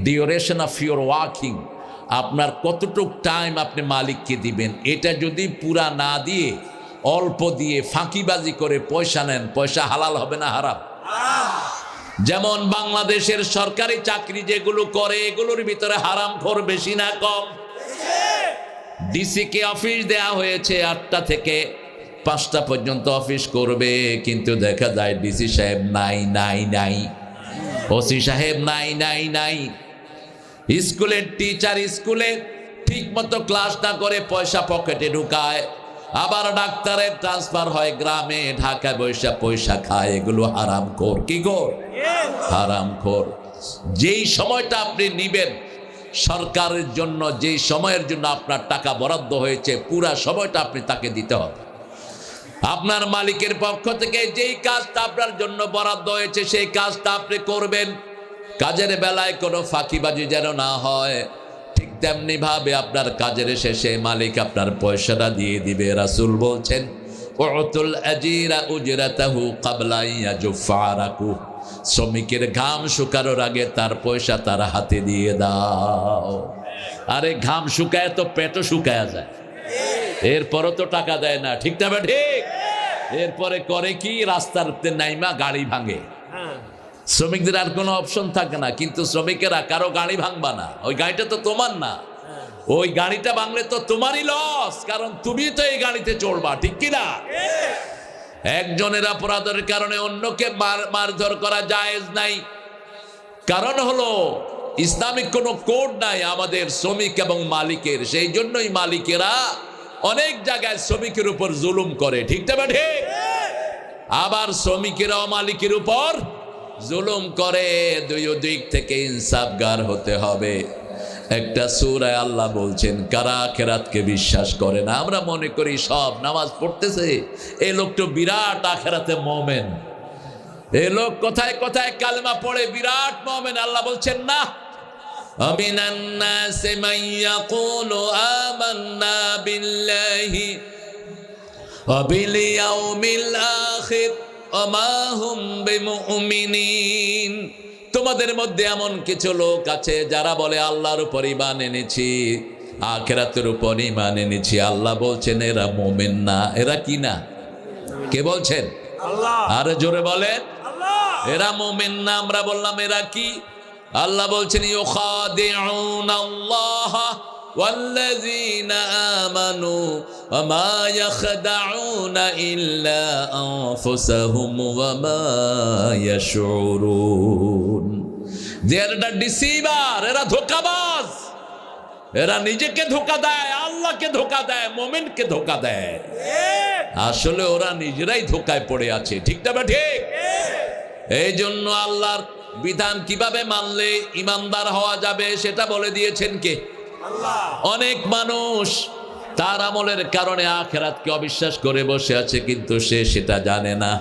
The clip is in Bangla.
ডিউরেশন অফ ইউর ওয়ার্কিং, আপনার কতটুক টাইম আপনি মালিককে দিবেন, এটা যদি পুরা না দিয়ে অল্প দিয়ে ফাঁকিবাজি করে পয়সা নেন, পয়সা হালাল হবে না হারাম? যেমন বাংলাদেশের সরকারি চাকরি যেগুলো করে এগুলোর ভিতরে হারামখোর বেশি না কম? ডিসি কে অফিস দেয়া হয়েছে 8টা থেকে 5টা পর্যন্ত অফিস করবে, কিন্তু দেখা যায় ডিসি সাহেব নাই, ওসি সাহেব নাই। স্কুলের টিচার স্কুলে ঠিক মতো ক্লাস না করে পয়সা পকেটে ঢুকায়, আবার ডাক্তারের ট্রান্সফার হয় গ্রামে, ঢাকায় পয়সা খায়। এগুলো হারামখোর। কি খোর? হারামখোর। যেই সময়টা আপনি নিবেন সরকারের জন্য, যেই সময়ের জন্য আপনার টাকা বরাদ্দ হয়েছে, পুরা সময়টা আপনি তাকে দিতে হবে। আপনার মালিকের পক্ষ থেকে যেই কাজটা আপনার জন্য বরাদ্দ হয়েছে সেই কাজটা আপনি করবেন। কাজের বেলায় কোনো ফাঁকিবাজি যেন না হয়। ঠিক তেমনি ভাবে আপনার কাজের শেষে মালিক আপনার পয়সাটা দিয়ে দিবে। রাসূল বলছেন, উতুল আজিরা উজরাতাহু ক্বাবলা ইয়াজুফা আরাকু, শ্রমিকের ঘাম শুকানোর আগে তার পয়সা তার হাতে দিয়ে দাও। আরে ঘাম শুকায় তো পেটও শুকায়া যায়, এরপরও তো টাকা দেয় না। ঠিক না ঠিক? এরপরে করে কি? রাস্তার নাইমা গাড়ি ভাঙে। শ্রমিকদের আর কোনো অপশন থাকে না, কিন্তু শ্রমিকেরা কারো গাড়ি ভাঙবা না, ওই গাড়িটা তো তোমার না। ওই গাড়িটা ভাঙলে তো তোমারই লস, কারণ তুমি তো এই গাড়িতে চড়বা। ঠিক কিনা? একজনের অপরাধের কারণে অন্যকে মারধর করা জায়েজ নাই। কারণ হলো ইসলামিক কোনো কোড নাই আমাদের শ্রমিক এবং মালিকের। সেই জন্যই মালিকেরা অনেক জায়গায় শ্রমিকের উপর জুলুম করে। ঠিক না ঠিক? আবার শ্রমিকেরাও মালিকের উপর জুলুম করে। দুই দিক থেকে ইনসাফগার হতে হবে। একটা সূরায় আল্লাহ বলছেন, কারা আখিরাতকে বিশ্বাস করে না। আমরা মনে করি সব নামাজ পড়তেছে, এই লোক তো বিরাট আখিরাতে মুমিন, এই লোক কথায় কথায় কালেমা পড়ে বিরাট মুমিন। আল্লাহ বলছেন না, আমিনান নাসি মান ইয়াকুলু আমান্না বিল্লাহি ওয়া বিল ইয়াউমিল আখির ওয়া মা হুম বিমুমিনিন। তোমাদের মধ্যে এমন কিছু লোক আছে যারা বলে আল্লাহর উপর ঈমান এনেছি, আখিরাতের উপর ঈমান এনেছি। আল্লাহ বলছেন এরা মুমিন না। এরা কি না? কে বলছেন? আল্লাহ। আরে জোরে বলেন, এরা মুমিন না। আমরা বললাম এরা কি? আল্লাহ বলছেন, ইউখাদিউনাল্লাহ ওয়াল্লাযীনা আমানু ওয়া মা ইয়াখদাউনা ইল্লা আনফুসাহুম ওয়া মা ইয়াশউরুন। দে আর দ্য ডিসিভার। এরা ধোঁকাবাজ। এরা নিজেকে ধোঁকা দেয়, আল্লাহকে ধোঁকা দেয়, মুমিনকে ধোঁকা দেয়। আসলে ওরা নিজেরাই ধোঁকায় পড়ে আছে। ঠিক না ঠিক? এই জন্য আল্লাহর বিধান কিভাবে মানলে ইমানদার হওয়া যাবে সেটা বলে দিয়েছেন কে? আল্লাহ। অনেক মানুষ তার আমলের কারণে আখিরাতকে অবিশ্বাস করে বসে আছে, কিন্তু সে সেটা জানে না।